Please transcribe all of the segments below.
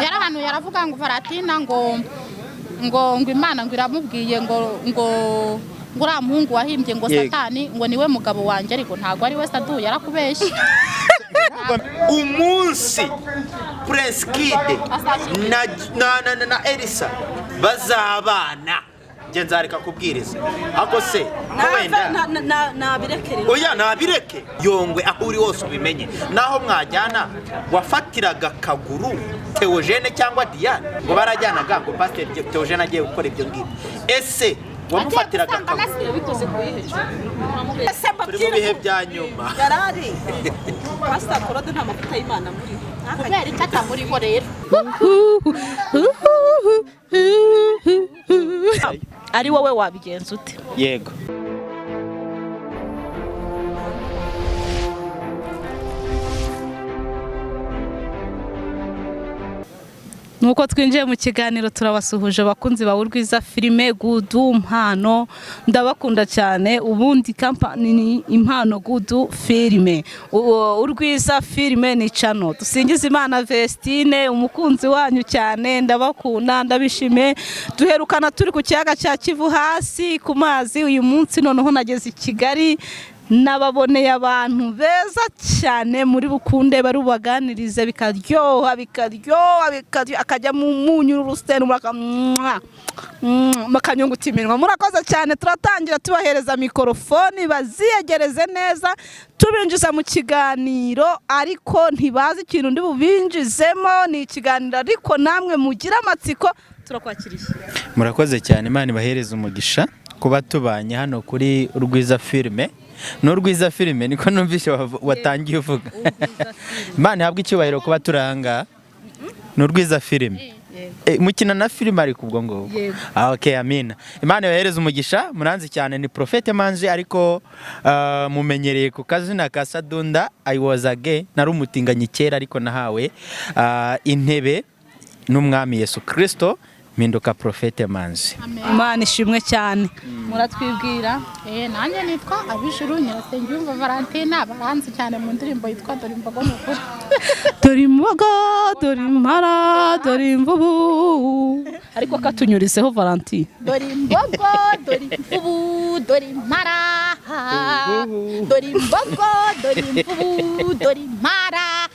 yarahanuye aravuga ngo Valentina ngo Imana ngo iramubwiye ngo uriya muhungu wahimbye ngo Satani ngo niwe mugabo wanjye ariko ntago ari we Sadu yarakubeshye. Umunsi Prince Kid na Elisa bazabana nge nzareka kubwiriza ako se nabireke oya nabireke Yongwe aho uri hose ubimenye naho mwajyana wafatiraga kaguru Theogene cyangwa Diane ngo barajyanaga ngo Pastor Theogene agiye gukora ibyo ngibyo ese wamufatiraga kaguru bikoze kuyiheje turi mu bihe bya nyuma yarari Pastor Claude nta mavuta y'Imana muri kubera icyo muriho rero ari wowe wabigenza ute? Yego nuko twinjiye mu kiganiro turabasuhuje bakunzi ba Urwiza Filime Gudu Mpano ndabakunda cyane ubundi company ni Impano Gudu Filime Urwiza Filime ni channel dusingiza Imana Vestine umukunzi wanyu cyane ndabakunda ndabishime duherukana turi ku kiyaga cya Kivu hasi ku mazi uyu munsi noneho nageze i Kigali nababoneye abantu beza cyane muri bukunde barubaganirize bikaryoha akajya mu munyu uruseno makanyunguta iminwa murakoze cyane turatangira tubahereza mikrofoni baziyegereze neza tubinjiza mu kiganiro ariko ntibazi ikintu ndi bubinjizemo ni ikiganiro ariko namwe mugira amatsiko turakwakiriye murakoze cyane Imana ibahereza umugisha kuba tubanye hano kuri Urwiza Filime n'Urwiza Filime niko numvise watangiye uvuga Imana ihabwe icyubahiro kuba turanga n'Urwiza Filime mukina na filime ariko ubwo ngo okay amina Imana ibahereza umugisha muranzi cyane ni Prophete Manzi ariko mumenyereye ku kazina ka Sadunda I was again nari umutinganyi kera ariko nahawe intebe n'umwami Yesu Kristo mpinduka Prophete Manzi Imana ishimwe cyane muratwibwira nanjye nitwa Abijuru Nyirasengiyumva Valentina baranzi cyane mu ndirimbo yitwa Dore imbogo n'ukuri Dore imbogo dore impara dore imvubu ariko katunyuriseho Valentina Dore imbogo dore imvubu dore impara dore imbogo dore imvubu dore impara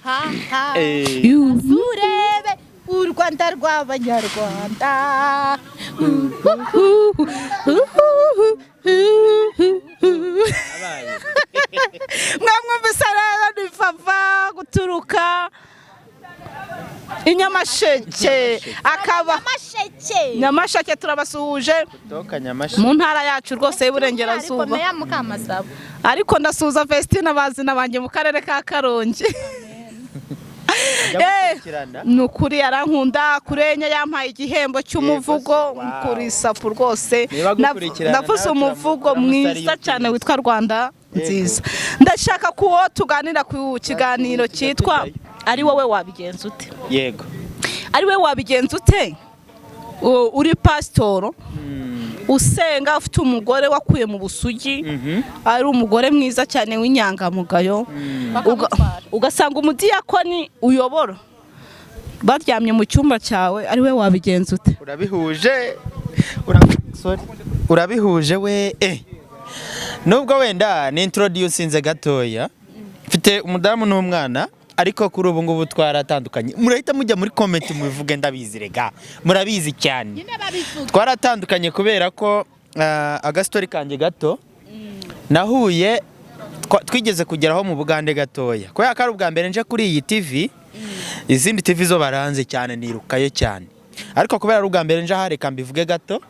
urebe u Rwanda rw'Abanyarwanda mwamwumvise rero ni Vava guturuka Inyamasheke akaba Nyamasheke turabasuhuje mu ntara yacu rwose y'Iburengerazuba ariko ndasuhuza Vestine abazina banjye mu karere ka Karongi nukuri arankunda kurenya yampaye igihembo cy'umuvugo kuri sapu rwose ndavuze umuvugo mwiza cyane witwa Rwanda nziza ndashaka kuwo tuganira ku kiganiro cyitwa ari wowe wabigenza ute yego ari wowe wabigenza ute uri pasitoro usenga ufite umugore wakuye mu busugi ari umugore mwiza cyane w'inyangamugayo ugasanga umudiyakoni uyobora baryamye mu cyumba cyawe ari we wabigenza ute urabihuje we nubwo wenda ni introducinze gatoya mfite umudamu n'umwana ariko kuri ubu ngubu twaratandukanye murahita mujya muri comment mubivuge ndabizi rega murabizi cyane twaratandukanye kubera ko agastori kanjye gato nahuye twigeze kugeraho mu Bugande gatoya ko yakari ubwa mbere nje kuri iyi TV izindi TV zo baranze cyane nirukayo cyane ariko kubera ari ubwa mbere nje hareka mbivuge gato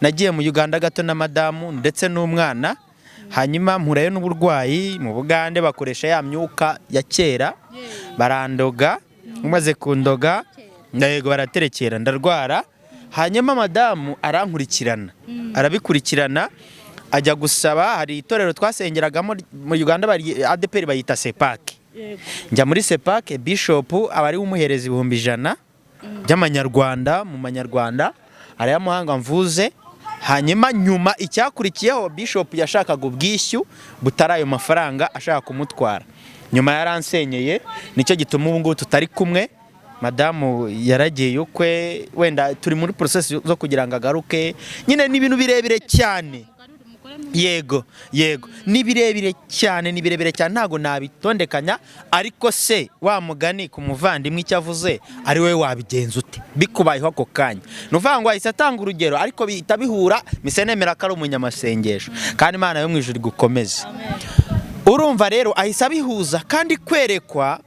nagiye mu Uganda gato na madamu ndetse n'umwana hanyuma mpurayo n'uburwayi mu Bugande bakoresha ya myuka ya kera barandoga umaze kundoga ndayego baraterekera ndarwara hanyuma madamu arankurikirana arabikurikirana ajya gusaba hari itorero twasengeragamo mu Uganda bari ADPR bayita Sepak njya muri Sepak bishop abari umuhereza 100 by'amanyarwanda mu manyarwanda arayamuhanga mvuze hanyuma nyuma icyakurikiyeho bishop yashakaga ubwishyu butarayo mafaranga ashaka kumutwara nyuma yaransenyeye nicyo gituma ubu ngubu tutari kumwe madamu yaragiye ukwe wenda turi muri process zo kugira ngo agaruke nyine ni ibintu birebire cyane yego ni birebire cyane ntago nabitondekanya ariko se wa mugani ku muvandimwe icyo avuze ari we wabigenza ute bikubayeho ako kanya nuvuga ngo ahise atanga urugero ariko bihita bihura mise nemera ko ari umunyamasengesho kandi Imana yo mu ijuru gukomeze urumva rero ahise abihuza kandi kwerekwa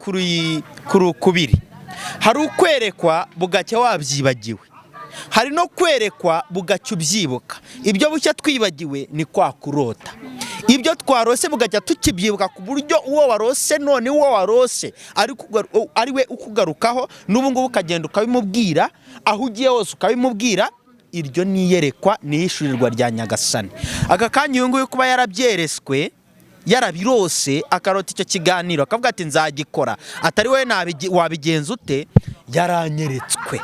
kuri kubiri hari ukwerekwa bugacya wabyibagiwe hari no kwerekwa bugacya ubyibuka ibyo bucya twibagiwe ni kwa kurota ibyo twarose bugacya tukibyibuka ku buryo uwo warose none uwo warose ari we ukugarukaho n'ubu ngubu ukagenda ukabimubwira aho ugiye hose ukabimubwira iryo niyerekwa nishurirwa rya Nyagasani aka kanya uyu nguyu kuba yarabyereswe yarabirose akarota icyo kiganiro akavuga ati nzagikora atari we wabigenza ute yaranyeretswe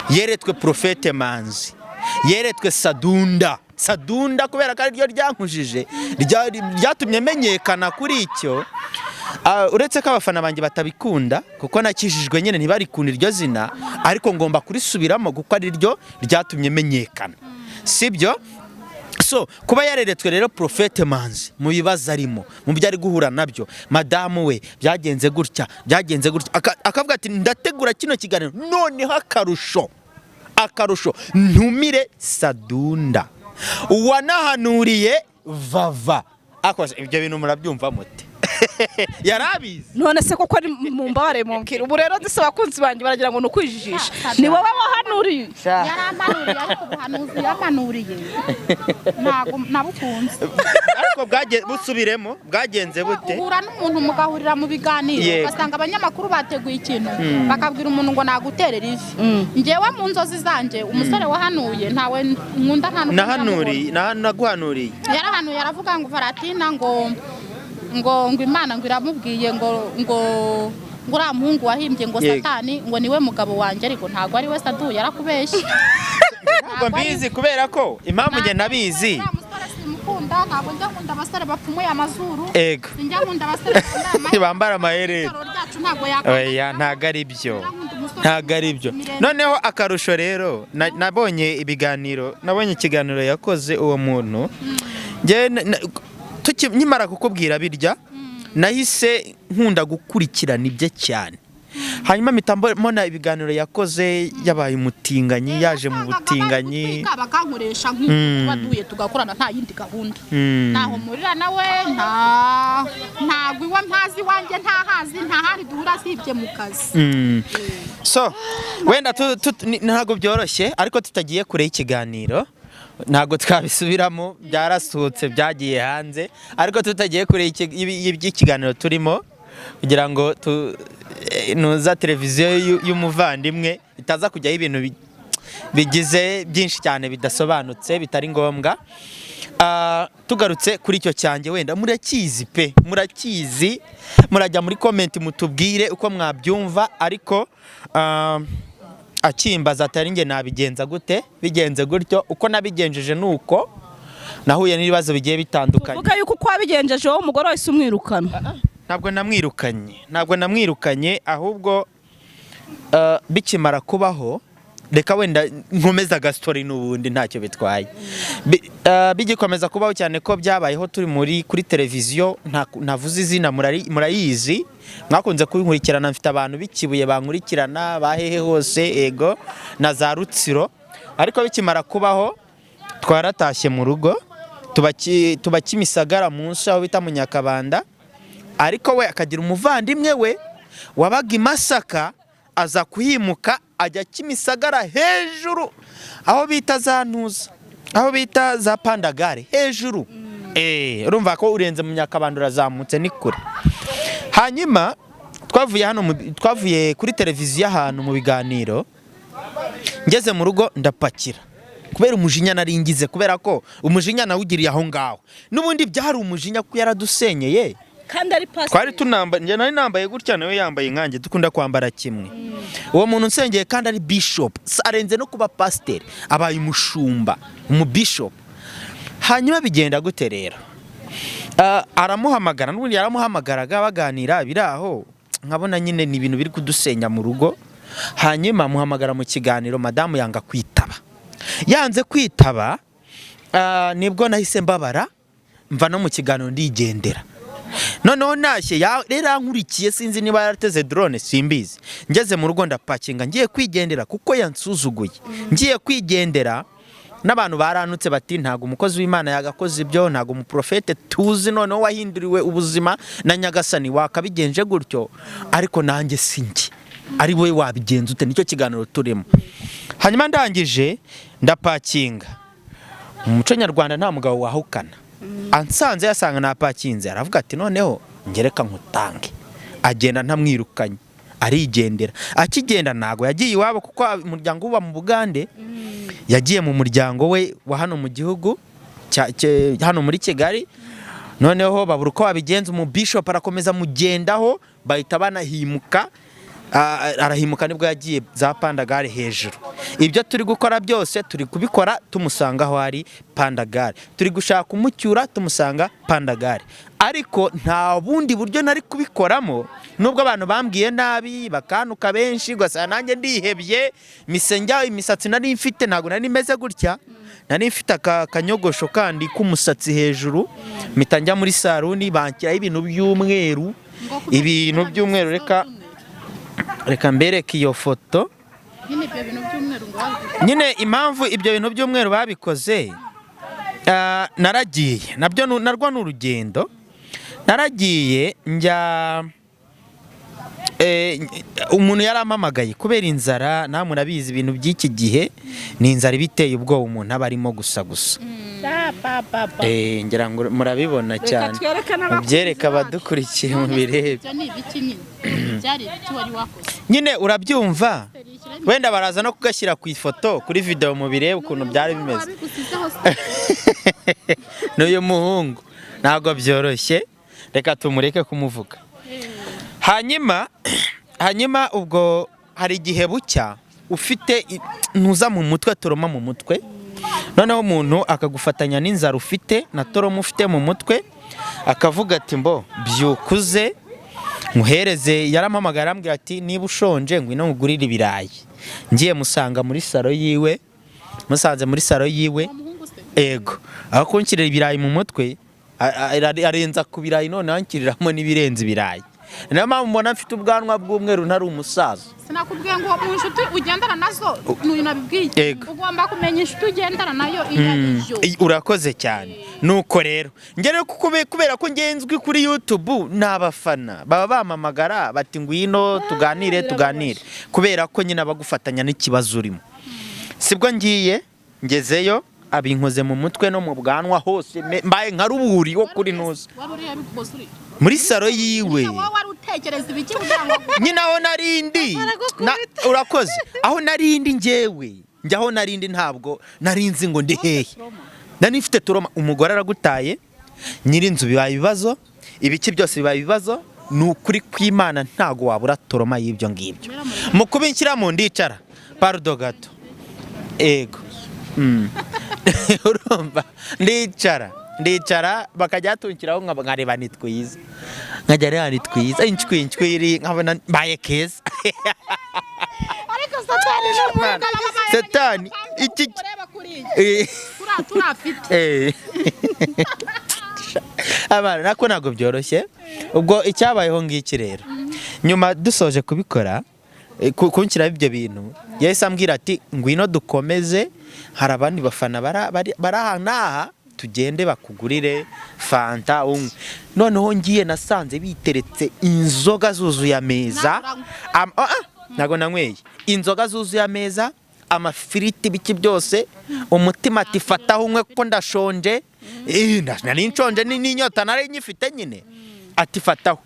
yeretswe Profete Manzi yeretswe Sadunda kubera ko ariryo ryankujije ryatumye menyekana kuri icyo uretse ko abafana banjye batabikunda kuko nakijijwe nyine ntibarikunda iryo zina ariko ngomba kurisubiramo kuko ariryo ryatumye menyekana sibyo so kuba yareretswe rero Profete Manzi mu bibazo arimo mu byo ari guhura nabyo madamu we byagenze gutya akavuga ati ndategura kino kiganiro noneho akarusho ntumire Sadunda wanahanuriye Vava akoze ibyo bintu murabyumva mute yarabizi none se koko ari mu mbabare mumbwira ubu rero duse abakunzi banjye baragira ngo nukwijijisha ni wowe wahanuriye yaramanuriye ariko ubuhanuzi yamanuriye ntago nabukunze ariko busubiremo bwagenze bute uhura n'umuntu mugahurira mu biganiro ugasanga abanyamakuru bateguye ikintu bakabwira umuntu ngo naguterera ivi ngewe mu nzozi zanje umusore wahanuye ntawe nkunda naguhanuriye yarahanuye aravuga ngo Varatina ngo Imana ngo iramubwiye ngo uriya muhungu wahimbye ngo Satani ngo niwe mugabo wanjye ariko ntago ari we Sadu yarakubeshye ntabwo mbizi kubera ko impamvu njye nabizi ntabwo njya nkunda abasore bapfumuye amazuru njya nkunda abasore bambara amaherere ntago ari byo noneho akarusho rero nabonye ikiganiro yakoze uwo muntu nkimara kukubwira birya nahise nkunda gukurikirana ibye cyane hanyuma mpita mbona ibiganiro yakoze yabaye umutinganyi yaje mu butinganyi bakankoresha nk'ubaduye tugakorana nta yindi gahunda naho murira nawe ntago iwe mpazi wanjye ntahazi ntahari duhura sibye mu kazi so wenda ntago byoroshye ariko tutagiye kure y'ikiganiro ntago twabisubiramo byarasohotse byagiye hanze ariko tutagiye kure y'ikiganiro turimo kugira ngo nuza televiziyo y'umuvandimwe itaza kujyaho ibintu bigize byinshi cyane bidasobanutse bitari ngombwa tugarutse kuri icyo cyanjye wenda murakizi murajya muri komenti mutubwire uko mwabyumva ariko akimbaza atari nge nabigenza gute bigenze gutyo uko nabigenjeje nuko nahuye n'ibibazo bigiye bitandukanye uvuga yuko uko wabigenjeje wowe umugore wese umwirukana ntabwo namwirukanye ahubwo bikimara kubaho reka wenda nkomeza agastori n'ubundi ntacyo bitwaye bigikomeza kubaho cyane ko byabayeho turi kuri televiziyo ntavuze izina murayizi mwakunze kubinkurikirana mfite abantu bikibuye bankurikirana bahehe hose ego na za Rutsiro ariko bikimara kubaho twaratashye mu rugo tuba Kimisagara munsi aho bita mu Nyakabanda ariko we akagira umuvandimwe we wabaga i Masaka aza kuhimuka ajya Kimisagara hejuru aho bita za Ntuza aho bita za Pandagare hejuru urumva ko urenze mu Nyakabanda urazamutse ni kure hanyuma twavuye kuri televiziyo ahantu mu biganiro ngeze mu rugo ndapakira kubera umujinya naringize kubera ko umujinya nawugiriye aho ngaho n'ubundi byari umujinya ko yaradusenyeye kandi ari pastor twari tunambaye njye nari nambaye gutya nawe yambaye inkange dukunda kwambara kimwe uwo muntu nsengeye kandi ari bishop arenze no kuba pastor abaye umushumba umubishop hanyuma bigenda gute rero aramuhamagara n'ubundi yaramuhamagaraga baganira biraho nkabona nyine ni ibintu biri kudusenya mu rugo. Hanyuma muhamagara mu kiganiro, madamu yanga kwitaba. Yanze kwitaba, nibwo nahise mbabara mva no mu kiganiro ndigendera. Noneho nashye rero ankurikiye, sinzi niba yarateze drone simbizi. Ngeze mu rugo ndapakinga ngiye kwigendera kuko yansuzuguye. Ngiye kwigendera n'abantu baranutse bati ntago umukozi w'Imana yagakoze ibyo, ntago umuprofete tuzi noneho wahinduriwe ubuzima na Nyagasani wakabigenje gutyo, ariko nanjye sinjye. Ari wowe wabigenza ute? Nicyo kiganiro turimo. Hanyuma ndangije ndapakinga. Mu muco nyarwanda nta mugabo wahukana. Ansanze yasanga napakinze, aravuga ati noneho ngereka nkutange. Agenda ntamwirukanye, arigendera. Akigenda ntago yagiye iwabo kuko umuryango uba mu Bugande. Yagiye mu muryango we wa hano mu gihugu hano muri Kigali. Noneho babura uko babigenza, umu bishop arakomeza mugendaho, bahita banahimuka. Arahimuka nibwo yagiye za Pandagare hejuru. Ibyo turi gukora byose turi kubikora tumusanga aho ari Pandagare. Turi gushaka umucyura tumusanga Pandagare. Ariko nta bundi buryo nari kubikoramo, nubwo abantu bambwiye nabi bakanuka benshi, gusa nanjye ndihebye. Misenjya imisatsi nari mfite ntago nari meze gutya. Nari mfite akanyogosho kandi k'umusatsi hejuru. Mitanjya muri saluni bankira ibintu by'umweru. Ibintu by'umweru, reka mbereke iyo foto. Nyine impamvu ibyo bintu by'umweru babikoze, naragiye nabyo narwo n'urugendo. Naragiye njya umuntu yarampamagaye kubera inzara. Nta murabizi ibintu by'iki gihe ni inzara biteye ubwoba umuntu aba arimo gusa. Ngira ngo murabibona cyane, byereka abadukurikiye mu birebe. Nyine urabyumva, wenda baraza no kugashyira ku ifoto kuri video mu birebe ukuntu byari bimeze. N'uyu muhungu ntabwo byoroshye, reka tumureke kumuvuga. Hanyuma ubwo hari igihe bucya ufite ntuza mu mutwe, toroma mu mutwe. Noneho umuntu akagufatanya n'inzara ufite na toroma ufite mu mutwe, akavuga ati mbo byukuze muhereze. Yarampamagara ambwira ati niba ushonje ngwino ngugurire ibirayi. Ngiye musanga muri salo yiwe, musanze muri salo yiwe. Ego aho kunshyirira ibirayi mu mutwe arenza ku birayi, none ankiriramo n'ibirenze ibirayi. Niyo mpamvu mbona mfite ubwanwa bw'umweru ntari umusaza. Sinakubwiye ngo mu inshuti ugendana nazo n'uyu nabibwiye. Ugomba kumenya inshuti ugendana nayo iyo ari yo. Urakoze cyane. Nuko rero njye rero kubera ko ngenzwi kuri YouTube n'abafana baba bamamagara bati ngwino tuganire. Kubera ko nyine abagufatanya n'ikibazo urimo. Sibwo ngiye ngezeyo abinkoze mu mutwe no mu bwanwa hose, mbaye nka ruburi wo kuri ntuza muri salo yiwe. Nyine aho narindi urakoze, aho narindi njyaho narindi ntabwo narinzi ngo ndi hehe. Nari mfite turoma, umugore aragutaye, nyirinzu bibaye ibibazo, ibiki byose bibaye ibibazo. Nukuri kw'Imana ntago wabura toroma y'ibyo ngibyo. Mu kubinshyiramo ndicara pardo gato. Ego urumva ndicara bakajya tunkiraho nkareba nitwiza, nkajya reba nitwiza inshwinshwiri nkabona mbaye keza. Ariko satani iki turafite abana nako ntago byoroshye. Ubwo icyabayeho ngiki rero, nyuma dusoje kubikora kunshyiraho ibyo bintu, yahise ambwira ati ngwino dukomeze, hari abandi bafana baraha tugende bakugurire fanta umwe. Noneho ngiye nasanze biteretse inzoga zuzuye ameza. Ntago nanyweye, inzoga zuzuye ameza, amafiriti biki byose. Umutima ati fataho umwe kuko ndashonje. Nari nshonje n'inyota nari nyifite nyine. Ati fataho.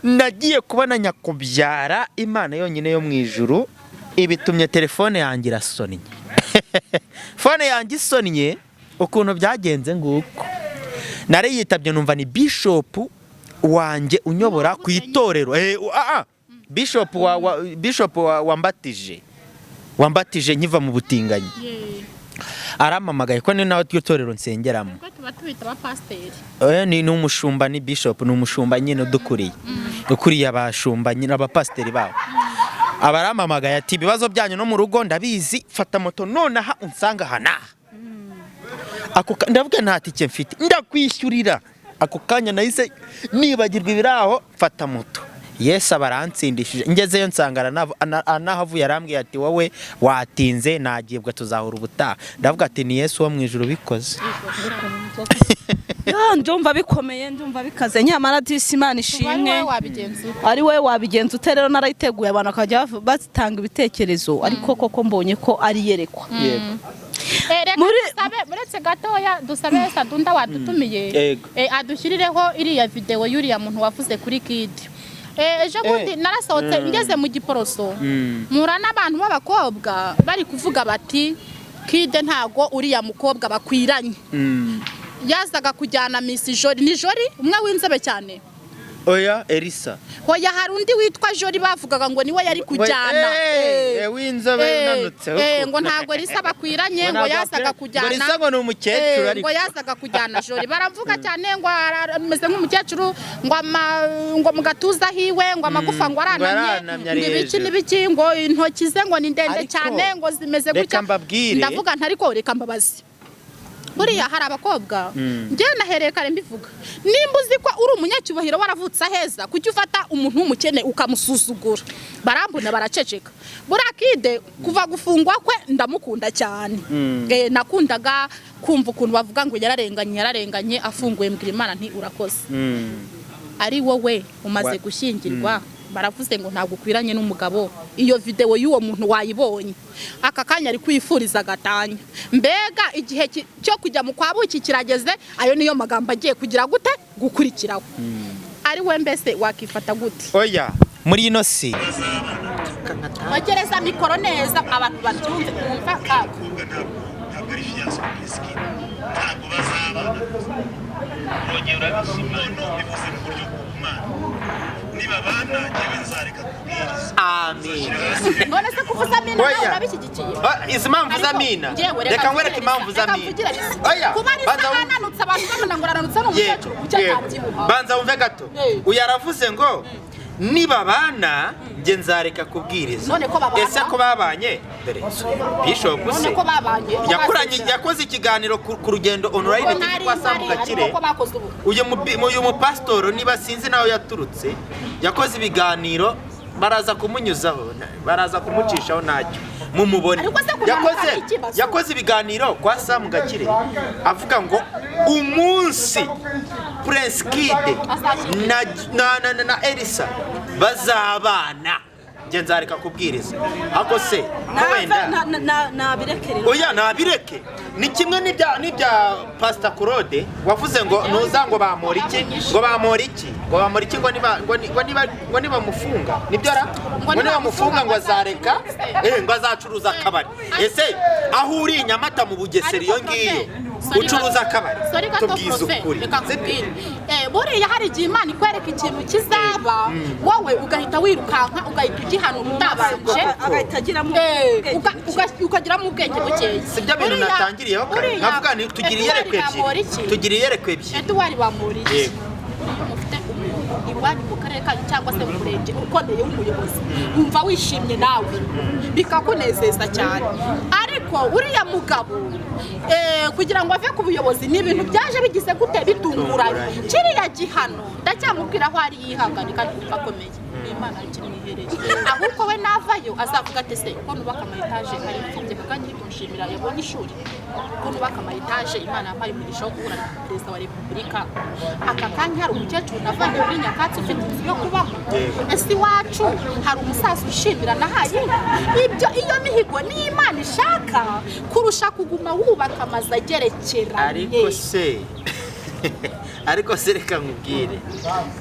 Nagiye kubona nyakubyara Imana yonyine yo mu ijuru ibitumye telefone yanjye irasonnye. Fone yanjye isonnye ukuntu byagenze nguko. Nari yitabye numva ni bishop wanjye unyobora ku itorero. Bishop wambatije nkiva mu butinganyi. arampamagaye ko ni nawe tw'itorero nsengeramo. tuba tubita abapasiteri. Ni umushumba, ni bishop, ni umushumba nyine ukuriye abashumba nyine abapasiteri babo. Abarampamagaye ati ibibazo byanyu no mu rugo ndabizi, fata moto nonaha unsanga hana. Ndavuga nta tike mfite ndakwishyurira. Ako kanya nahise nibagirwa ibiraho, fata moto. Yesu abaransindishije, ngezeyo nsanga anahavuye arambwiye ati wowe watinze nagibwa tuzahura ubutaha. Ndavuga ati ni Yesu wo mu ijuru bikoze. Ndumva bikomeye, ndumva bikaze, nyamara disi Imana ishimwe ari we wabigenza ute. Rero narayiteguye abantu akajya batanga ibitekerezo, ariko koko mbonye ko ari yerekwa. Muretse gatoya dusabe Sadunda wadutumiye adushyirireho iriya video y'uriya muntu wavuze kuri Kid. Ejo bundi narasohotse ngeze mu Giporoso, mura n'abantu b'abakobwa bari kuvuga bati Kid ntago uriya mukobwa bakwiranye. Yazaga kujyana Miss Jori, ni Jori umwe w'inzobe cyane. Oya Elisa. Hoya hari undi witwa Jori bavugaga ngo niwe yari kujyana. W'inzobe nanutse. Ngo ntago Elisa bakwiranye, ngo yazaga kujyana. Elisa ngo ni umukecuru ariko. Ngo yazaga kujyana Jori. Baravuga cyane ngo arameze nk'umukecuru, ngo mu gatuza hiwe, ngo amagufa ngo aranamye. Ibiki n'ibiki, ngo intoki ze ngo ni ndende cyane, ngo zimeze gutya. Ndavuga ntariko reka mbabazi. Buriya hari abakobwa njye nahereye kare mbivuga, nimba uzi ko uri umunyacyubahiro waravutse aheza kujya ufata umuntu w'umukene ukamusuzugura. Barambona baraceceka. Buriya Kid kuva gufungwa kwe ndamukunda cyane. Nakundaga kumva ukuntu bavuga ngo yararenganye afunguye, mbwira Imana nti urakoze. Ari wowe umaze gushyingirwa, baravuze ngo ntabwo ukwiranye n'umugabo. Iyo video y'uwo muntu wayibonye, aka kanya ari kwifuriza gatanya. Mbega igihe cyo kujya mu kwabuki kirageze, ayo niyo magambo agiye kugira gute gukurikiraho. Ari we mbese wakifata gute? Oya muri ino si wagereza mikoro neza abantu batumve kumva kako. Ntabwo bazaba rongera urabishimano bivuze mu buryo bw'Imana. Niba bana ngewe nzareka kubwiriza. Amen. None se kuvuza amina nawe urabishyigikiye? Izi mpamvu z'amina. Reka nkwereke impamvu z'amina. Oya. Kuba ari sahananutse abantu bamuna ngo aranutse n'umukecuru ucyatabyibuha. Banza wumve gato. Uyu aravuze ngo niba bana nge nzareka kubwiriza. Ese ko babanye? Dore Bishop se yakoze ikiganiro ku rugendo online kwa Sam Gakire. Uyu mupasitoro niba sinzi nawe yaturutse, yakoze ibiganiro baraza kumunyuzaho, baraza kumucishaho nacyo mumubone. Yakoze ibiganiro kwa Sam Gakire avuga ngo umunsi Prince Kid na Elisa bazabana nge nzareka kubwiriza. Ako se wenda nabirekere. Oya nabireke. Ni kimwe n'ibya Pastor Claude wavuze ngo nuza ngo bamora iki, ngo niba mufunga nibyo ara ngo niba mufunga ngo azareka ngo azacuruza akabari. Ese aho uri Inyamata mu Bugesera iyo ngiyo ucuruza akabari tubwiza ukuri. Buriya hari igihe Imana ikwereka ikintu kizaba, wowe ugahita wirukanka ugahita ugihana utabanje, agahita agiramo ukagiramo ubwenge bukeya. Sibyo bintu natangiriyeho kare nkavuga ni tugiriye yerekwe ebyiri. Edouard bamuriye mufite iwanyu mu karere kanyu cyangwa se mu murenge ukomeye w'umuyobozi, umva wishimye nawe bikakunezeza cyane. Ariko uriya mugabo kugira ngo ave ku buyobozi ni ibintu byaje bigize gute bitunguranye. Kiriya gihano ndacyamubwira aho ari yihangane kandi ukomeye. Imana ikimwihereye. Ahubwo we navayo azavuga ati se ko nubaka ama etage ari mfite kandi nshimira yabonye ishuri. Ko nubaka ama etage Imana yampaye umugisha wo guhura na Perezida wa Repubulika. Aka kanya hari umukecuru navanye muri Nyakatsi ufite inzu yo kubamo. Ese iwacu hari umusaza ushimira nahaye. Iyo mihigo ni Imana ishaka kurusha kuguma wubaka amazu agerekeranye. Ariko se reka nkubwire,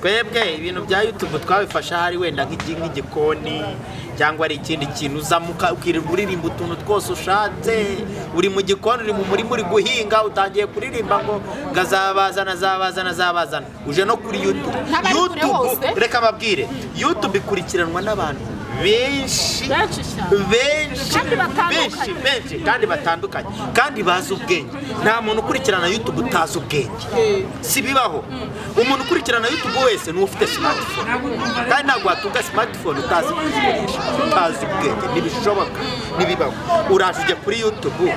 twebwe ibintu bya YouTube twabifasha hari wenda nk'igikoni cyangwa ari ikindi kintu uzamuka ukirirwa uririmba utuntu twose ushatse, uri mu gikoni uri mu murima uri guhinga utangiye kuririmba ngo ngazabazana uje no kuri YouTube. Reka babwire YouTube ikurikiranwa n'abantu benshi kandi batandukanye kandi bazi ubwenge. Nta muntu ukurikirana YouTube utazi ubwenge, si bibaho. Umuntu ukurikirana YouTube wese ni ufite smartphone, kandi ntabwo watunga smartphone utazi ubwenge. Ntibishoboka, ntibibaho. Uraje ujya kuri YouTube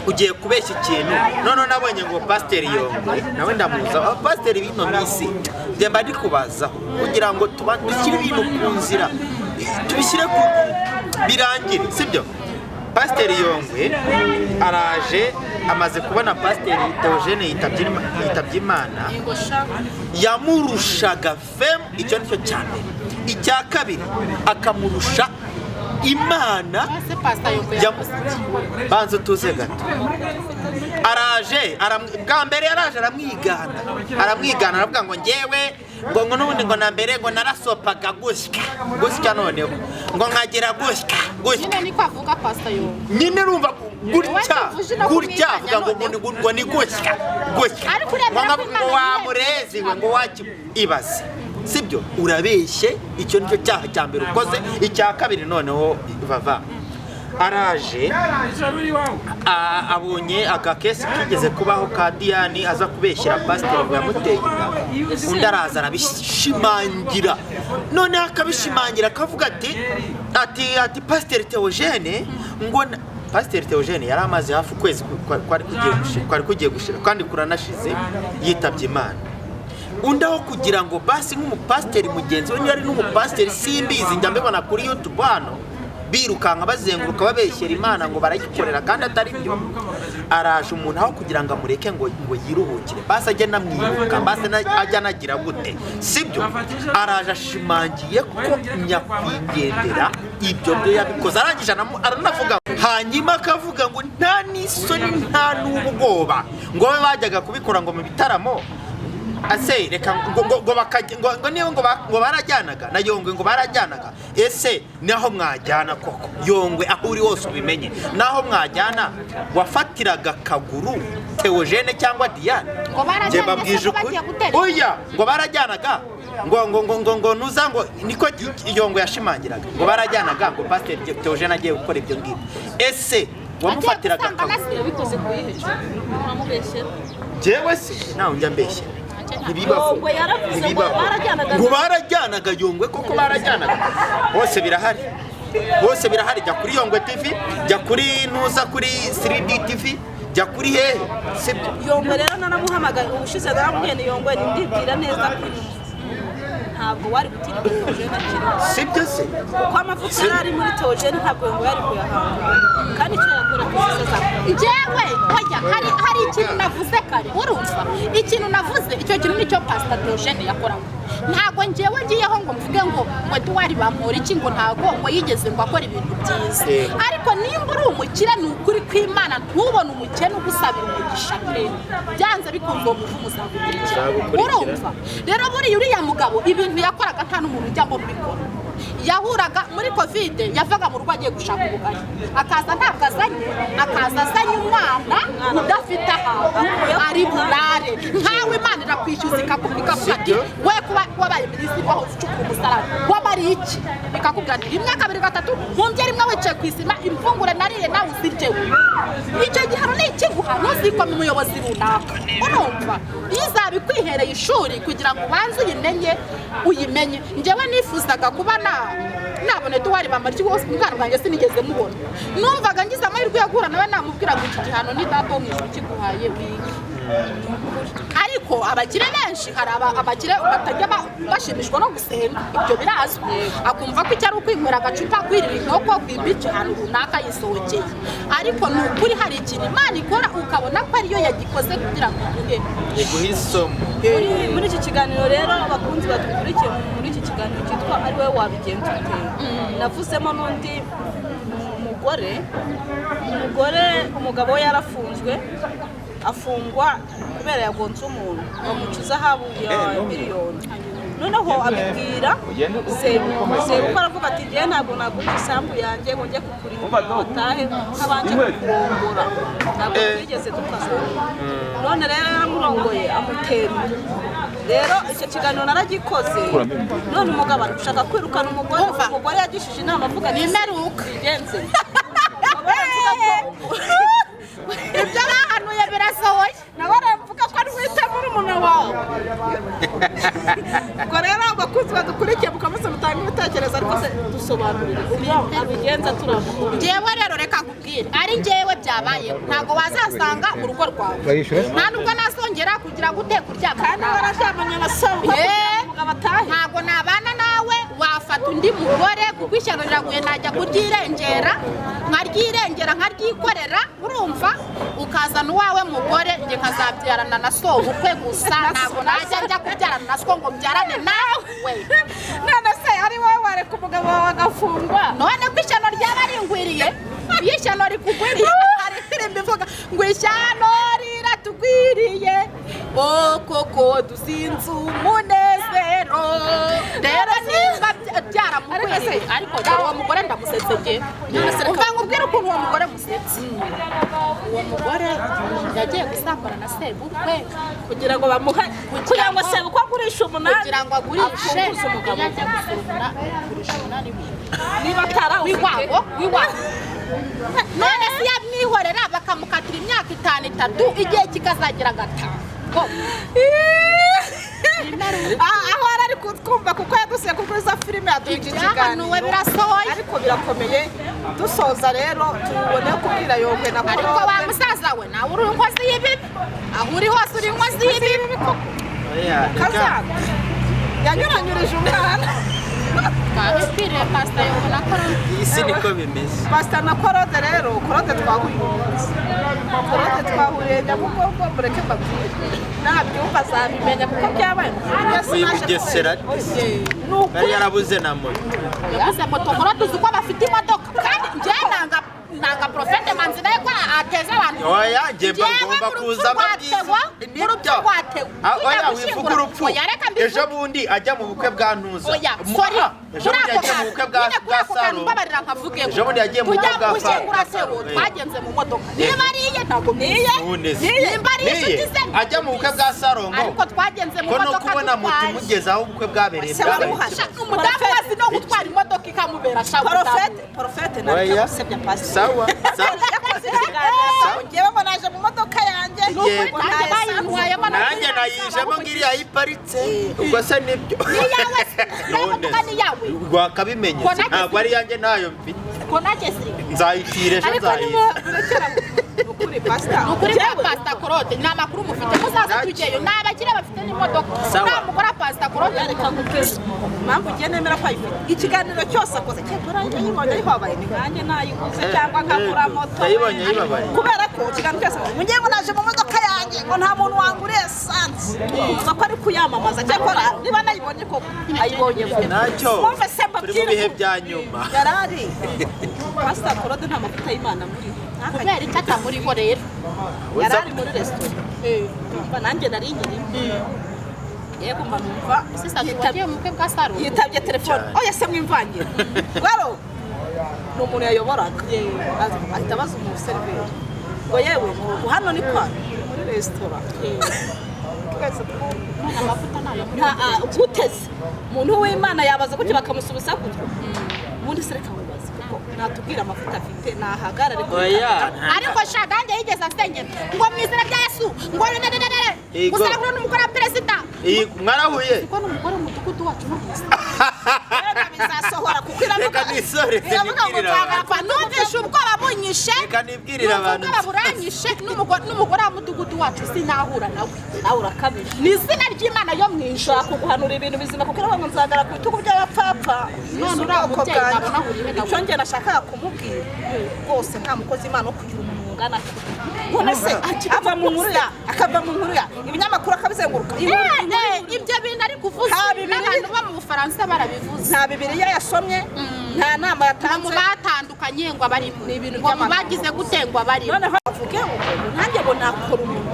ugiye kubeshya ikintu, none nabonye ngo Pasiteri Yongwe nawe ndamuza. Pasiteri bino minsi ndemba ndi kubazaho kugira ngo dushyire ibintu ku nzira, tubishyire ku birangire, sibyo? Pasiteri Yongwe araje amaze kubona Pasiteri Theogene yitabye Imana, yamurushaga fame. Icyo nicyo cya mbere. Icya kabiri akamurusha Imana. Banza tuze gato. Araje bwa mbere yaraje aramwigana aravuga ngo ngewe ngo n'ubundi ngo na mbere ngo narasopaga gusya noneho ngo nkagira gusya. Nyine niko avuga Pastor Yongwe. Nyine urumva gutya avuga ngo ni gusya. Ngo wamurezi we ngo wakibaze, sibyo? Urabeshye. Icyo nicyo cyaha cya mbere ukoze. Icya kabiri noneho bava araje abonye agakesi kigeze kubaho ka Diane aza kubeshyira Pasiteri ngo yamuteye inda. Undi araza arabishimangira, none akabishimangira akavuga ati Pasiteri Theogene ngo Pasiteri Theogene yari amaze hafi ukwezi kwari kugiye gushira kandi kuranashize yitabye Imana. Undi aho kugira ngo basi nk'umupasiteri mugenzi we yari n'umupasiteri simbizi njya mbibona kuri YouTube hano birukanka bazenguruka babeshyera Imana ngo barayikorera kandi atari byo. Araje umuntu aho kugira ngo amureke ngo yiruhukire, basi ajye namwiruka, basi ajya anagira gute, sibyo? Araje ashimangiye ko nyakwigendera ibyo byo yabikoze, arangije aranavuga, hanyuma akavuga ngo nta n'isoni nta n'ubwoba ngo we bajyaga kubikora ngo mu bitaramo. Ase reka ngo niyo ngo barajyanaga na Yongwe ngo barajyanaga. Ese naho mwajyana koko Yongwe aho uri hose ubimenye, naho mwajyana wafatiraga kaguru Theogene cyangwa Diane? Je babwije ukuri. Oya, ngo barajyanaga ngo nuza ngo niko Yongwe yashimangiraga ngo barajyanaga ngo Pasiteri Theogene agiye gukora ibyo ngibyo. Ese wamufatiraga kaguru bikoze kuyiheje uramubeshyera? Jewe se nawe njya mbeshye. Ngo barajyanaga Yongwe koko barajyanaga. Hose birahari. Jya kuri Yongwe TV, jya kuri nuza kuri 3D TV, jya kuri hehe, sibyo? Yongwe rero nanamuhamagaye ubushize naramubwiye Yongwe ndibwira neza ko ntabwo wari gutira Theogene akiri, sibyo se? Kuko amavuta yari muri Theogene ntabwo Yongwe yari kuyahanga, kandi icyo yakora kwisesa. Jewe oya, hari ikintu navuze kare, urumva ikintu navuze, icyo kintu nicyo Pastor Theogene yakoraga. Ntabwo ngewe ngiyeho ngo mvuge ngo Duwari bamura iki, ngo ntabwo ngo yigeze ngo akora ibintu byiza. Ariko nimba uri umukire ni ukuri kw'Imana, ntubone umukene ugusabira umugisha pe, byanze bikunze uwo muntu muzagukurikira. Urumva rero buriya uriya mugabo ibintu yakoraga nta n'umuntu ujya ngo bikora. Yahuraga muri Covid, yavaga mu rugo agiye gushaka ubugari, akaza ntabwo azanye, akaza azanye umwana udafite ahantu ari burare. Nkawe Imana irakwishyuza ikakubwira ati we kuba wabaye minisitiri waho ucukura umusarani wabari iki, ikakubwira ati 1 2 3 mumbye rimwe wicaye ku isima imfungure nariye nawe uziryewe. Icyo gihano ni ikiguha, ntuzikome umuyobozi runaka. Urumva izabikwihereye ishuri kugira ngo ubanze uyimenye. Njyewe nifuzaga kuba nabone Duwari bamariki wose umwana wanjye sinigeze mubona. Numvaga ngize amahirwe yo guhura nawe namubwira ngo iki gihano ni data wo mu ijuru kiguhaye wiki. Ariko abakire benshi hari abakire batajya bashimishwa no gusenga, ibyo birazwi. Akumva ko icyari ukwinywera agacupa kwirira inkoko kwimbica ahantu runaka yisohokeye. Ariko ni ukuri hari ikintu Imana ikora ukabona ko ariyo yagikoze kugira ngo iguhisomo. Muri iki kiganiro rero abakunzi badukurikiye muri iki kiganiro cyitwa ari wowe wabigenza ute, navuzemo n'undi umugabo we yarafunzwe, afungwa kubera yagonze umuntu bamucuza habu ya miliyoni. Noneho abibwira seruko aravuga ati ngiye ntabwo naguha isambu yanjye ngo njye kukurira utahe nk'abanje kurongora, ntabwo twigeze dukazana. None rero yaramurongoye amutera rero icyo kiganiro naragikoze none umugabo ari gushaka kwirukana umugore yagishije inama avuga ati nimeruka bigenze ibyo bahanuye birasohoye nawe aravuga ko ari wita muri umuntu wawe ubwo rero abakunzi badukurikiye mukomeze mutange ibitekerezo ariko se dusobanurire uburyo abigenza turamuha njyewe rero reka nkubwire ari njyewe byabayeho ntabwo wazasanga mu rugo rwawe nta nubwo nasongera kugira ngo ute kuryama kandi wararyamanye na sawa umugabo atahe ntabwo nabana nawe wafata undi mugore kuko ishyano riraguye najya kuryirengera nkaryirengera nkaryikorera urumva ukazana uwawe mugore njye nkazabyarana na so ubukwe gusa ntabwo najya njya kubyarana na so ngo mbyarane nawe none se ari wowe wareka umugabo wawe agafungwa none ko ishyano ryaba ringwiriye iyo ishyano rikugwiriye hari indirimbo ivuga ngo ishyano riratugwiriye koko dusinze umunezero rero nimba byaramugwiriye ariko uwo mugore ndamusetse njye umva nkubwire ukuntu uwo mugore musetse uwo mugore yagiye gusambana na sebukwe kugira ngo bamuhe kugira ngo sebukwe agurishe umunani kugira ngo agurishe yajya gusumuna agurisha umunani niba atarawufite w'iwabo none se yamwihorera bakamukatira imyaka 5 igihe kikazagera 5 aho ari kutwumva kuko yadusiye kuri za filime yaduhije ikiganiro birasohoye ariko birakomeye dusoza rero tubone kubwira Yongwe na Claude ariko wa musaza we nawe uri inkozi y'ibibi aho uri hose uri inkozi y'ibibi kazana yanyuranyurije umwana babibwiriye pastor Yongwe na Claude iyi si niko bimeze pastor na Claude rero Claude twahuriye nyabugogo mureke mbabwire nabyumva azabimenya kuko byabaye uyu Bugesera yari yarabuze na moto yabuze moto Claude uzi ko bafite imodoka kandi njye nanga profete manzi naye ko ateza abantu oya njye bagomba kuza amabyiza n'ibyo oya wivuga urupfu ejo bundi ajya mu bukwe bwa ntuza oya sorry ejo bundi yagiye mu bukwe bwa saro ejo bundi yagiye mu bukwe bwa saro twagenze mu modoka niba ariye ntabwo niye nimba ari inshuti ze ajya mu bukwe bwa sarongo ariko twagenze mu ko no modoka kubona muti mugezaho ubukwe bwabereye umudamu wazi no gutwara imodoka ikamubera shabuda profete nabyo gusebya pastor sawa ngewe ngo naje mu modoka yanjye nanjye nayijemo ngiriya ayiparitse ubwo se nibyo rwakabimenya ntabwo ari yanjye nayo mfite nzayitira ejo nzayiza ukuri pastor Claude ni amakuru mufite muzaza tugeyo ni abakire bafite n'imodoka nta mugore pastor Claude reka ngukeze mpamvu ugiye nemera ko ayifite ikiganiro cyose akoze cyakora yayibonye ariko habaye ni nkanjye nayiguze cyangwa nkagura moto yayibonye yibabaye kubera ko ikiganiro cyose ngiye ngo naje mu modoka yanjye ngo nta muntu wanguriye esanse uvuga ko ari kuyamamaza cyakora niba nayibonye koko ayibonye ntacyo mwumve se turi mu bihe bya nyuma yarari pastor Claude nta mavuta y'Imana muri kubera icyo atamuriho rero yarari muri resitora nanjye nari nyiri yego manumva yitabye telefone oya se mwimvangira rero ni umuntu yayoboraga ahita abaza umuseriveri ngo yewe hano ni kwa muri resitora guteze umuntu w'Imana yabaza gutya bakamusubiza gutya ubundi se reka mubaze kuko natubwira amafuta afite nahagarare ariko shagange yigeze asengera ngo mu izina rya Yesu ngo gusanga n'umugore wa perezida mwarahuye kuko n'umugore w'umudugudu wacu n'umuzi bizasohora kuko iravuga ngo nzagaruka numvishe ubwoba bunyishe reka nibwirira abantu ubwoba buranyishe n'umugore w'umudugudu wacu sinahura nawe urakabije ni izina ry'Imana yo mu ijuru kuguhanura ibintu bizima kuko iravuga ngo nzagara ku bitugu by'abapfapfa none uriya mubyeyi nabona ahuriye nawe icyo njye nashakaga kumubwira rwose nta mukozi Imana wo kugira umuntu ungana none se akava mu nkuru ya ibinyamakuru akabizenguruka ibyo bintu ari kuvuza n'abantu bo mu Bufaransa barabivuze nta Bibiliya yasomye nta nama yatanze mu batandukanye ngo abari ni ibintu ngo bagize gutengwa bari noneho avuge ngo nanjye ngo nakora umuntu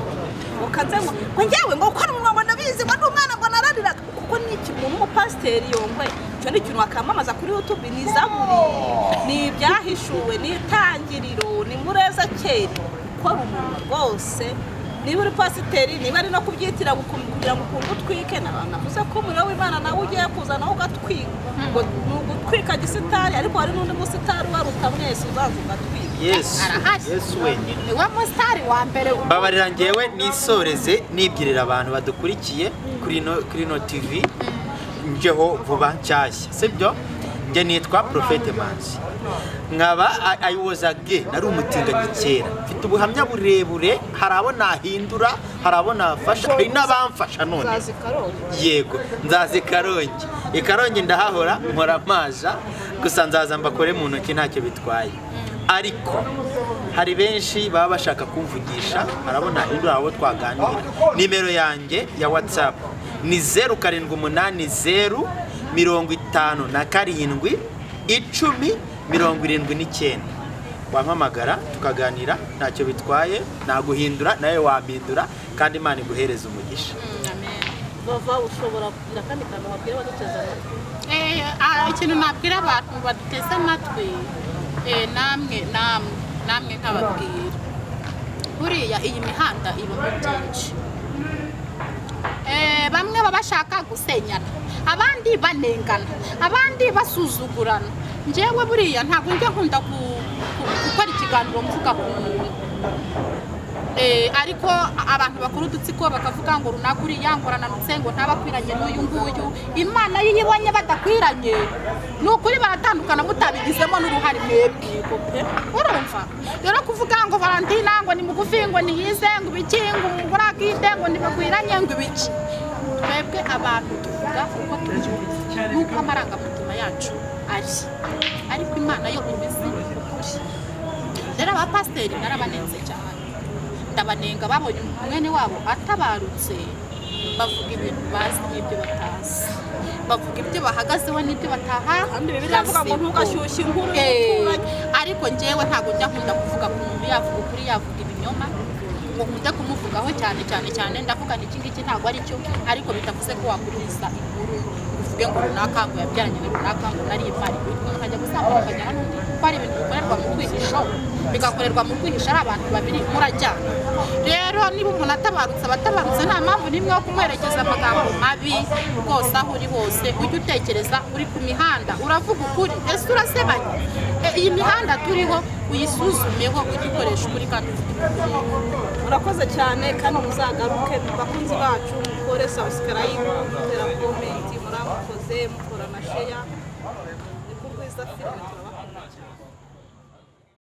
ukanze ngo njyewe ngo ukora umuntu ngo ndabizi ngo n'umwana ngo narariraga kuko ni ikintu umupasiteri Yongwe icyo ni ikintu wakamamaza kuri YouTube ni Zaburi ni ibyahishuwe ni itangiriro ni mureza keri ukora umuntu rwose niba uri pasiteri niba ari no kubyitira kugira ngo ukuntu utwike navuze ko umuriro w'Imana nawe ugiye kuza nawe ugatwika ngo gutwika gisitari ariko hari n'undi musitari waruta mwese uzaza ugatwika Yesu wenyine niwe musitari wa mbere mbabarira ngewe nisoreze nibwirira abantu badukurikiye kuri no TV njeho vuba nshyashya sibyo nge nitwa Prophete Manzi nkaba I was a gay nari umutinganyi kera mfite ubuhamya burebure harabo nahindura harabo nafasha hari n'abamfasha none yego nzazi Karongi Karongi ndahahora nkora amaza gusa nzaza mbakore mu ntoki ntacyo bitwaye ariko hari benshi baba bashaka kumvugisha harabona hindura abo twaganira nimero yanjye ya WhatsApp ni 0780 57 10 wampamagara tukaganira ntacyo bitwaye naguhindura nawe wampindura kandi Imana iguhereza umugisha. Bava ushobora kugira kandi kantu wabwira baduteza ikintu nabwira abantu baduteza amatwi namwe nkababwira buriya iyi mihanda ibamo byinshi bamwe baba bashaka gusenyana abandi banengana abandi basuzugurana njyewe buriya ntabwo njya nkunda gukora ikiganiro mvuga ku muntu ariko abantu bakuru udutsiko bakavuga ngo runaka uriya ngo rananutse ngo ntabakwiranye n'uyu nguyu Imana yibonye badakwiranye ni ukuri baratandukana mutabigizemo n'uruhare mwebwe urumva rero kuvuga ngo Valentina ngo ni mugufi ngo ni yize ngo ibiki ngo umugore akite ngo ntibakwiranye ngo ibiki twebwe abantu tuvuga uko tubyumva nuko amarangamutima yacu ariko Imana yo ibizi ukuri rero abapasiteri narabanenze cyane ndabanenga babonye umwene wabo atabarutse bavuga ibintu bazi n'ibyo batazi bavuga ibyo bahagazeho n'ibyo bataha kandi biravuga ngo ntugashyushye inkuru ariko njyewe ntabwo njya nkunda kuvuga ku muntu yavuga ukuri yavuga ibinyoma ngo nkunda kumuvugaho cyane ndavuga ni iki ngiki ntabwo ari cyo ariko bitavuze ko wakuriza inkuru uvuge ngo runaka ngo yabyaranye na runaka ngo nari imari ukajya gusanga bakajyana n'undi ko ari ibintu bikorerwa mu kwihisha bigakorerwa mu kwihisha ari abantu babiri murajyana rero niba umuntu abatabarutse nta mpamvu n'imwe yo kumuherekeza amagambo mabi rwose aho uri hose ujye utekereza uri ku mihanda uravuga ukuri ese urasebanye iyi mihanda turiho uyisuzumeho ujye ukoresha ukuri kandi urakoze cyane kandi muzagaruke bakunzi bacu mukore subscribe mutera comment muramukoze mukora na share ni ku Rwiza Filime.